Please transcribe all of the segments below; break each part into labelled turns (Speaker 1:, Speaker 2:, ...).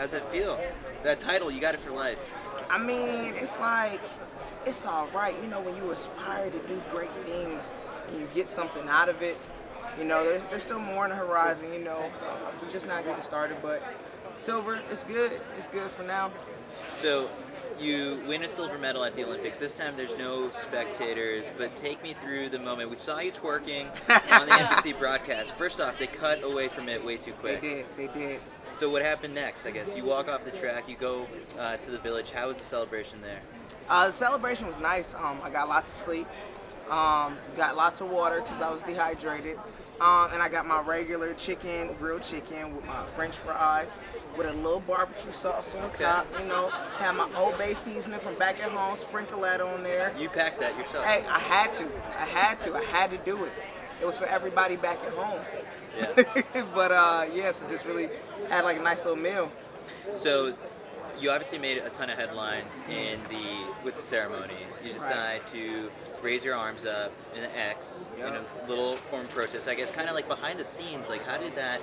Speaker 1: How's that feel? That title, you got it for life.
Speaker 2: I mean, it's like, it's all right. When you aspire to do great things and you get something out of it, there's still more on the horizon, We're just not getting started, but silver, it's good. It's good for now.
Speaker 1: So you win a silver medal at the Olympics. This time there's no spectators, but take me through the moment. We saw you twerking on the NBC broadcast. First off, they cut away from it way too quick.
Speaker 2: They did.
Speaker 1: So what happened next? I guess you walk off the track, you go to the village. How was the celebration there?
Speaker 2: The celebration was nice. I got lots of sleep. Got lots of water because I was dehydrated. And I got my regular grilled chicken with my French fries with a little barbecue sauce on top. Had my Old Bay seasoning from back at home, sprinkle that on there.
Speaker 1: You packed that yourself.
Speaker 2: Hey, I had to do it. It was for everybody back at home.
Speaker 1: Yeah.
Speaker 2: But so just really had like a nice little meal.
Speaker 1: So you obviously made a ton of headlines with the ceremony. You decide to raise your arms up in an X in a little form of protest. I guess kind of like behind the scenes, like how did that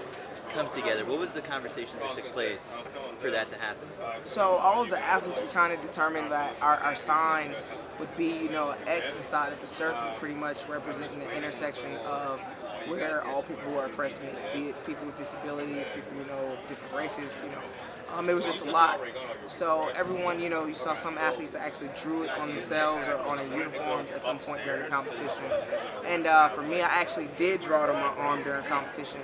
Speaker 1: come together? What was the conversations that took place for that to happen?
Speaker 2: So all of the athletes, we kind of determined that our sign would be, an X inside of a circle, pretty much representing the intersection of where all people who are oppressed, be it people with disabilities, people, of different races, it was just a lot. So everyone, you saw some athletes that actually drew it on themselves or on their uniforms at some point during the competition. And for me, I actually did draw it on my arm during competition.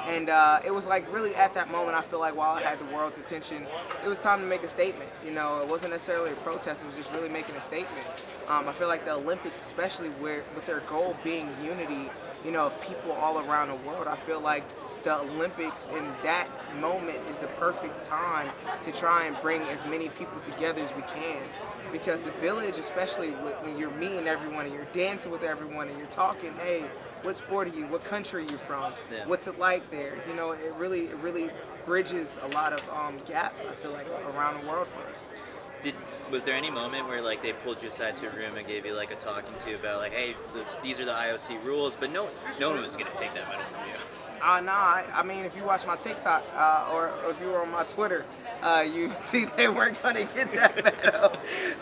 Speaker 2: And it was like really at that moment, I feel like while I had the world's attention, it was time to make a statement. It wasn't necessarily a protest, it was just really making a statement. I feel like the Olympics, especially with their goal being unity, of people all around the world, I feel like the Olympics in that moment is the perfect time to try and bring as many people together as we can, because the village, especially when you're meeting everyone and you're dancing with everyone and you're talking, hey, what sport are you, what country are you from, what's it like there, it really bridges a lot of gaps, I feel like, around the world for us.
Speaker 1: Was there any moment where like they pulled you aside to a room and gave you like a talking to about like, hey, these are the IOC rules, but no one was gonna take that medal from you?
Speaker 2: I mean, if you watch my TikTok or if you were on my Twitter, you see they weren't going to get that medal.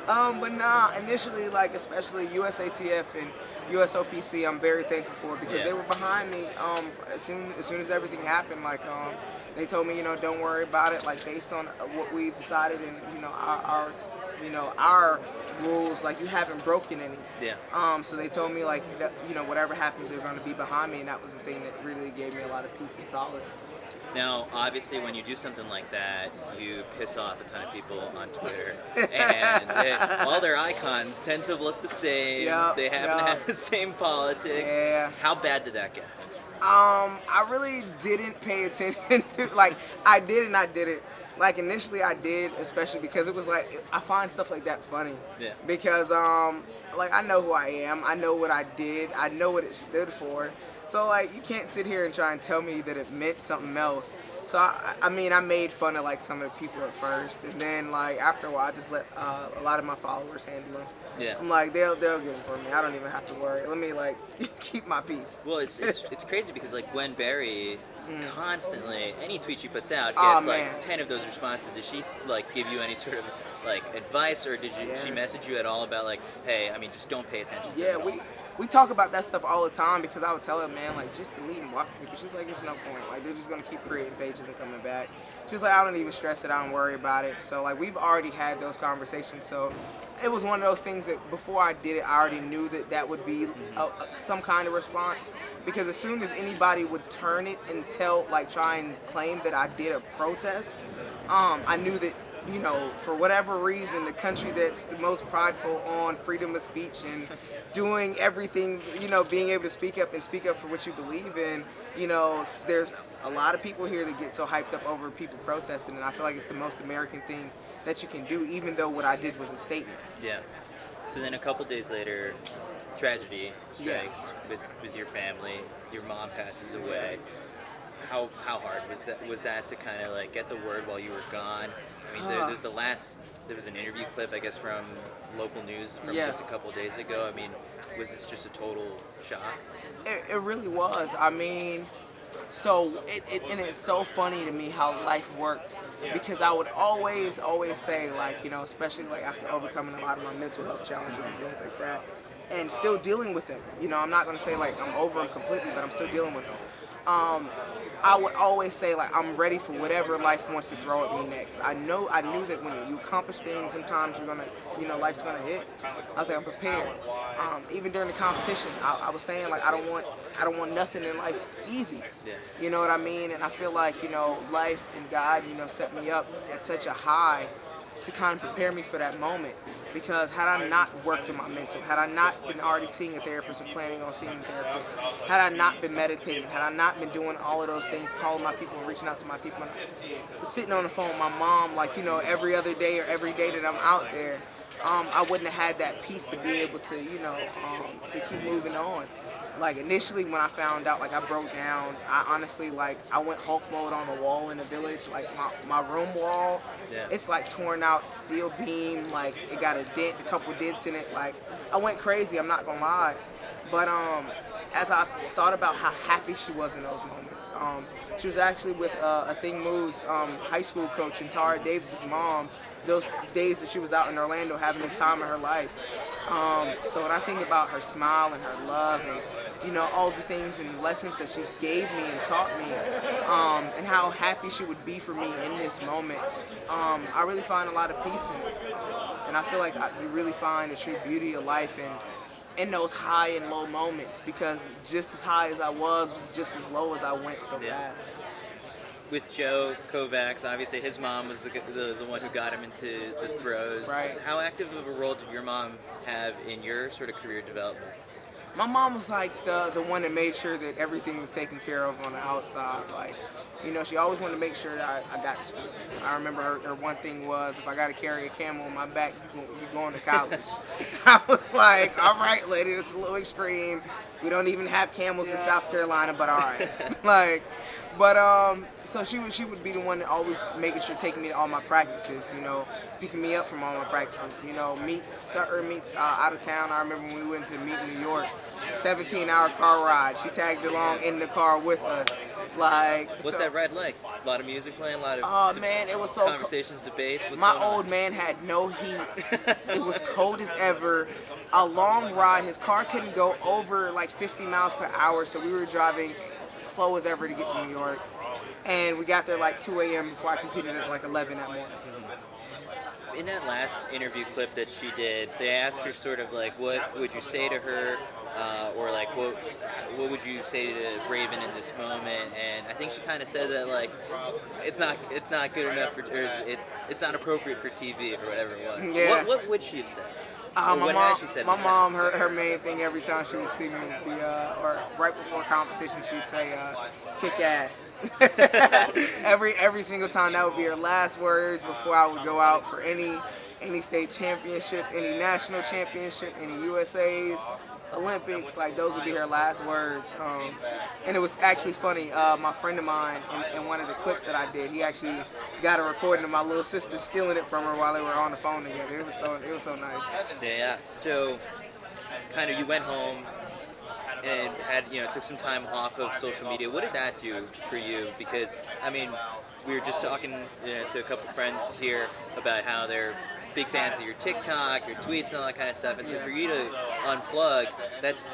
Speaker 2: But initially, like especially USATF and USOPC, I'm very thankful for because they were behind me as soon as everything happened. Like they told me, don't worry about it. Like based on what we've decided and our rules, like you haven't broken any. So they told me like that, whatever happens, they're going to be behind me, and that was the thing that really gave me a lot of peace and solace.
Speaker 1: Now, obviously, when you do something like that, you piss off a ton of people on Twitter, and all their icons tend to look the same. They happen to have the same politics. How bad did that get?
Speaker 2: I really didn't pay attention to, like, I did and I didn't. Like initially I did, especially because it was like, I find stuff like that funny. Because like I know who I am, I know what I did, I know what it stood for. So like you can't sit here and try and tell me that it meant something else. So I mean I made fun of like some of the people at first, and then like after a while I just let a lot of my followers handle them. I'm like they'll get them for me. I don't even have to worry. Let me like keep my peace.
Speaker 1: Well, it's crazy because like Gwen Berry constantly, any tweet she puts out gets like 10 of those responses. Did she like give you any sort of like advice, or did she message you at all about like, hey, I mean, just don't pay attention to it at all?
Speaker 2: We talk about that stuff all the time because I would tell her, man, like, just delete and block people. She's like, it's no point. Like, they're just going to keep creating pages and coming back. She's like, I don't even stress it. I don't worry about it. So, like, we've already had those conversations. So, it was one of those things that before I did it, I already knew that would be some kind of response. Because as soon as anybody would turn it and try and claim that I did a protest, I knew that, for whatever reason, the country that's the most prideful on freedom of speech and doing everything, being able to speak up for what you believe in, there's a lot of people here that get so hyped up over people protesting, and I feel like it's the most American thing that you can do, even though what I did was a statement.
Speaker 1: So then a couple days later, tragedy strikes with your family. Your mom passes away. How hard was that to kind of like get the word while you were gone? I mean, there was an interview clip, I guess, from local news from just a couple of days ago. I mean, was this just a total shock?
Speaker 2: It really was. I mean, So and it's so funny to me how life works, because I would always say, like, especially like after overcoming a lot of my mental health challenges and things like that, and still dealing with them. I'm not gonna say like I'm over them completely, but I'm still dealing with them. Um, I would always say, like, I'm ready for whatever life wants to throw at me next. I knew that when you accomplish things, sometimes you're gonna, life's gonna hit. I was like, I'm prepared. Even during the competition, I was saying, like, I don't want nothing in life easy.
Speaker 1: Yeah.
Speaker 2: You know what I mean? And I feel like, life and God, set me up at such a high to kind of prepare me for that moment. Because had I not worked on my mental, had I not been already seeing a therapist or planning on seeing a therapist, had I not been meditating, had I not been doing all of those things, calling my people and reaching out to my people, and sitting on the phone with my mom, like, every other day or every day that I'm out there, I wouldn't have had that peace to be able to, to keep moving on. Like, initially when I found out, like, I broke down, I honestly, like, I went Hulk mode on the wall in the village. Like, my room wall,
Speaker 1: Yeah.
Speaker 2: it's like torn out steel beam, like it got a couple dents in it. Like, I went crazy, I'm not gonna lie. But as I thought about how happy she was in those moments, she was actually with Athing Mu's high school coach and Tara Davis's mom, those days that she was out in Orlando having the time of her life. So when I think about her smile and her love and all the things and lessons that she gave me and taught me, and how happy she would be for me in this moment, I really find a lot of peace in it. And I feel like you really find the true beauty of life in those high and low moments, because just as high as I was just as low as I went so
Speaker 1: Yeah.
Speaker 2: fast.
Speaker 1: With Joe Kovacs, obviously his mom was the one who got him into the throws.
Speaker 2: Right.
Speaker 1: How active of a role did your mom have in your sort of career development?
Speaker 2: My mom was like the one that made sure that everything was taken care of on the outside. Like, she always wanted to make sure that I got to school. I remember her one thing was, if I got to carry a camel on my back, you going to college. I was like, all right, lady, it's a little extreme. We don't even have camels in South Carolina, but all right. Like, but so she would be the one that always making sure, taking me to all my practices, picking me up from all my practices, certain meets out of town. I remember when we went to meet in New York, 17-hour car ride. She tagged along in the car with us. Like,
Speaker 1: What's
Speaker 2: so,
Speaker 1: that ride like? A lot of music playing, a lot of
Speaker 2: oh man, it was so
Speaker 1: conversations, debates. What's
Speaker 2: my
Speaker 1: going on?
Speaker 2: old man had no heat. It was cold as ever. A long ride. His car couldn't go over like 50 miles per hour, so we were driving slow as ever to get to New York. And we got there like 2 a.m. before I competed at like 11 that morning.
Speaker 1: In that last interview clip that she did, they asked her sort of like, what would you say to her, or like what would you say to Raven in this moment? And I think she kind of said that, like, it's not good enough, or it's not appropriate for TV or whatever it was.
Speaker 2: Yeah.
Speaker 1: What would she have said?
Speaker 2: My
Speaker 1: What
Speaker 2: mom,
Speaker 1: has she said?
Speaker 2: my
Speaker 1: in the
Speaker 2: mom,
Speaker 1: past?
Speaker 2: her main thing every time she would see me would be, or right before competition, she'd say, "Kick ass." every single time, that would be her last words before I would go out for any state championship, any national championship, any USA's, Olympics. Like, those would be her last words. And it was actually funny. My friend of mine, in one of the clips that I did, he actually got a recording of my little sister stealing it from her while they were on the phone together. It was so nice.
Speaker 1: Yeah. So, kind of, you went home and had took some time off of social media. What did that do for you? Because I mean, we were just talking to a couple friends here about how they're big fans of your TikTok, your tweets, and all that kind of stuff. And so for you to unplug, that's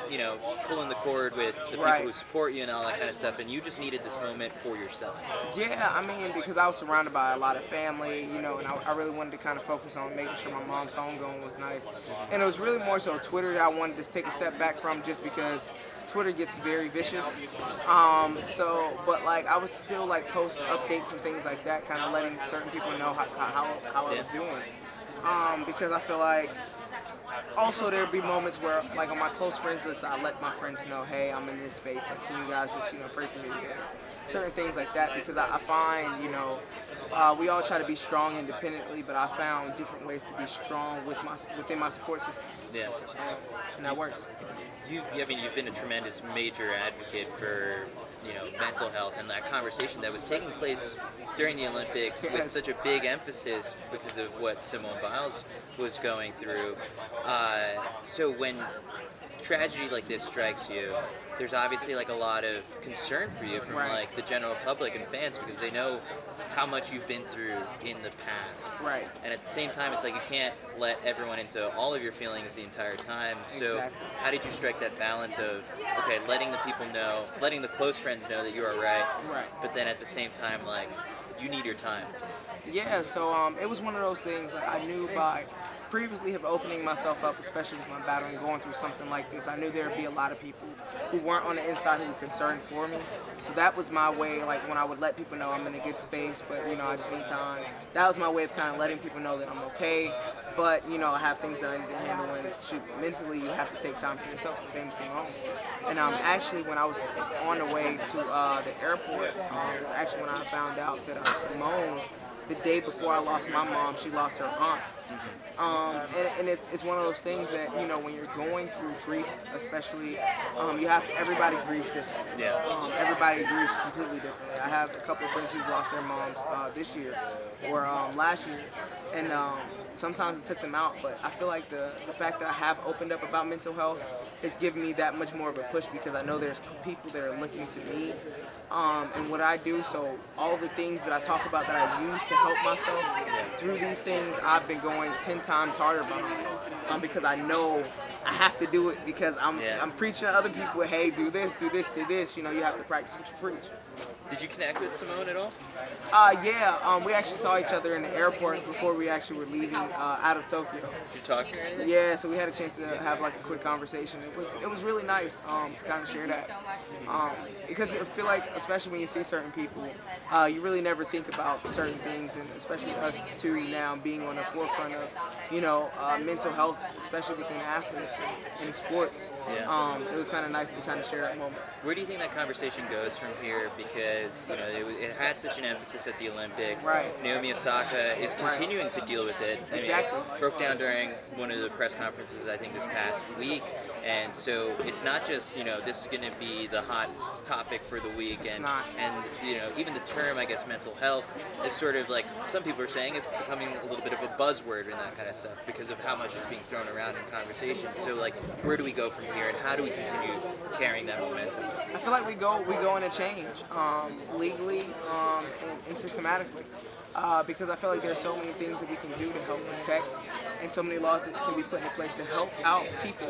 Speaker 1: pulling the cord with the people
Speaker 2: Right.
Speaker 1: who support you and all that kind of stuff. And you just needed this moment for yourself.
Speaker 2: Yeah, I mean, because I was surrounded by a lot of family, and I really wanted to kind of focus on making sure my mom's homegoing was nice. And it was really more so Twitter that I wanted to take a step back from, just because Twitter gets very vicious. But like, I would still like post updates and things like that, kind of letting certain people know how I was doing. Because I feel like also there'd be moments where, like, on my close friends list, I let my friends know, hey, I'm in this space. Like, can you guys just pray for me today? Certain things like that, because I find we all try to be strong independently, but I found different ways to be strong within my support system,
Speaker 1: Yeah.
Speaker 2: and that works.
Speaker 1: You've been a tremendous major advocate for mental health, and that conversation that was taking place during the Olympics with
Speaker 2: Yes.
Speaker 1: such a big emphasis because of what Simone Biles was going through. So when tragedy like this strikes you, there's obviously like a lot of concern for you from
Speaker 2: Right.
Speaker 1: like the general public and fans because they know how much you've been through in the past.
Speaker 2: Right.
Speaker 1: And at the same time, it's like you can't let everyone into all of your feelings the entire time. So
Speaker 2: Exactly.
Speaker 1: how did you strike that balance of, okay, letting the people know, letting the close friends know that you are right,
Speaker 2: Right.
Speaker 1: but then at the same time, like, you need your time.
Speaker 2: Yeah, so it was one of those things. Like I knew by previously have opening myself up, especially with my battle and going through something like this, I knew there would be a lot of people who weren't on the inside who were concerned for me. So that was my way, like when I would let people know I'm in a good space, but I just need time. That was my way of kind of letting people know that I'm okay, but I have things that I need to handle, and shoot, mentally you have to take time for yourself to take Simone. And actually when I was on the way to the airport, was actually when I found out that Simone, the day before I lost my mom, she lost her aunt. And it's one of those things that when you're going through grief, especially everybody grieves differently.
Speaker 1: Yeah.
Speaker 2: Everybody grieves completely differently. I have a couple of friends who've lost their moms this year or last year, and sometimes it took them out. But I feel like the fact that I have opened up about mental health, it's given me that much more of a push because I know there's people that are looking to me and what I do. So all the things that I talk about that I use to help myself through these things, I've been going 10 times harder behind because I know I have to do it because I'm preaching to other people, hey, do this, do this, do this. You have to practice what you preach.
Speaker 1: Did you connect with Simone at all?
Speaker 2: Yeah, we actually saw each other in the airport before we actually were leaving out of Tokyo.
Speaker 1: Did you talk to her or anything?
Speaker 2: Yeah, so we had a chance to have like a quick conversation. It was really nice to kind of share that because I feel like especially when you see certain people, you really never think about certain things, and especially us two now being on the forefront of mental health, especially within athletes and in sports.
Speaker 1: Yeah.
Speaker 2: It was kind of nice to kind of share that moment.
Speaker 1: Where do you think that conversation goes from here? Because it had such an emphasis at the Olympics.
Speaker 2: Right.
Speaker 1: Naomi Osaka is continuing to deal with it. I mean,
Speaker 2: Exactly.
Speaker 1: broke down during one of the press conferences I think this past week, and so it's not just this is going to be the hot topic for the week,
Speaker 2: It's
Speaker 1: and
Speaker 2: not.
Speaker 1: and even the term I guess mental health is sort of like some people are saying it's becoming a little bit of a buzzword and that kind of stuff because of how much it's being thrown around in conversation. So like, where do we go from here, and how do we continue carrying that momentum?
Speaker 2: I feel like we go in a change legally and systematically because I feel like there's so many things that we can do to help protect, and so many laws that can be put into place to help out people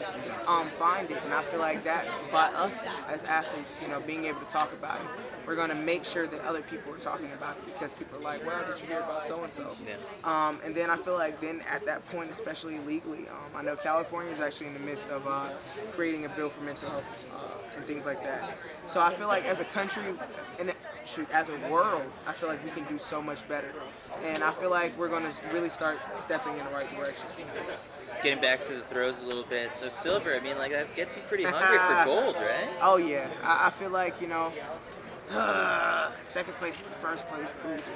Speaker 2: find it. And I feel like that by us as athletes, being able to talk about it, we're going to make sure that other people are talking about it because people are like, well, did you hear about so and so? And then I feel like then at that point, especially legally, I know California is actually in the midst of creating a bill for mental health and things like that. So I feel like as a country and as a world, I feel like we can do so much better. And I feel like we're going to really start stepping in the right direction.
Speaker 1: Getting back to the throws a little bit. So silver, I mean, like that gets you pretty hungry for gold, right?
Speaker 2: Oh yeah, I feel like second place is the first place loser.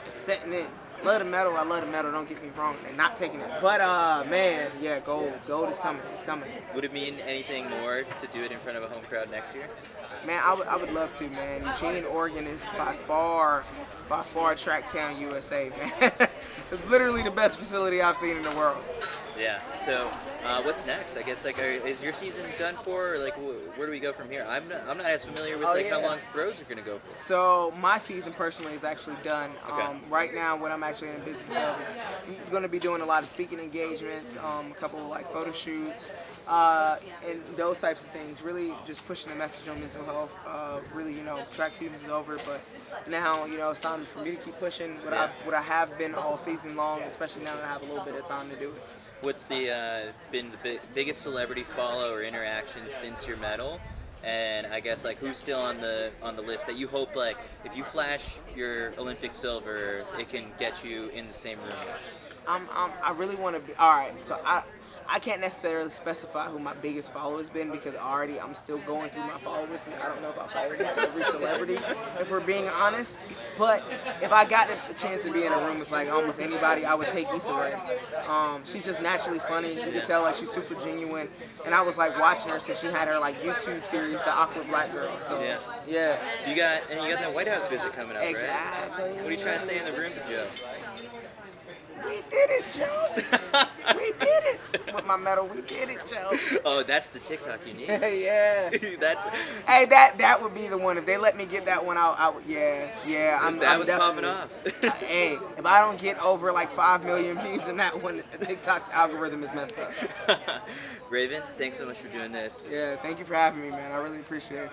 Speaker 2: It's setting in. Love the medal. I love the medal. Don't get me wrong. They're not taking it. But man, yeah, gold is coming. It's coming.
Speaker 1: Would it mean anything more to do it in front of a home crowd next year?
Speaker 2: Man, I would love to, man. Eugene, Oregon is by far track town USA, man. It's literally the best facility I've seen in the world.
Speaker 1: Yeah. So, what's next? I guess is your season done for, or like where do we go from here? I'm not as familiar with how long throws are gonna go for.
Speaker 2: So my season personally is actually done.
Speaker 1: Okay.
Speaker 2: Right now, what I'm actually in the business of is going to be doing a lot of speaking engagements, a couple of like photo shoots, and those types of things. Really, just pushing the message on mental health. Really, track season is over, but now it's time for me to keep pushing what I have been all season long, especially now that I have a little bit of time to do it.
Speaker 1: What's been the biggest celebrity follow or interaction since your medal? And I guess like who's still on the list that you hope like if you flash your Olympic silver, it can get you in the same room?
Speaker 2: I really want to be all right. So I can't necessarily specify who my biggest follower has been because already I'm still going through my followers. And I don't know if I follow every celebrity, if we're being honest. But if I got the chance to be in a room with like almost anybody, I would take Issa Rae. She's just naturally funny. You can tell like she's super genuine. And I was like watching her since she had her like YouTube series, The Awkward Black Girl. So yeah.
Speaker 1: You got that White House visit coming up,
Speaker 2: Exactly.
Speaker 1: right? What are you trying to say in the room to Joe?
Speaker 2: We did it, Joe. We did it. With my medal, we did it, Joe.
Speaker 1: Oh, that's the TikTok you need.
Speaker 2: Yeah.
Speaker 1: That's
Speaker 2: Hey, that would be the one. If they let me get that one out, I would. Yeah. I'm
Speaker 1: one's
Speaker 2: definitely
Speaker 1: popping off.
Speaker 2: Hey, if I don't get over like 5 million views in that one, TikTok's algorithm is messed up.
Speaker 1: Raven, thanks so much for doing this.
Speaker 2: Yeah, thank you for having me, man. I really appreciate it.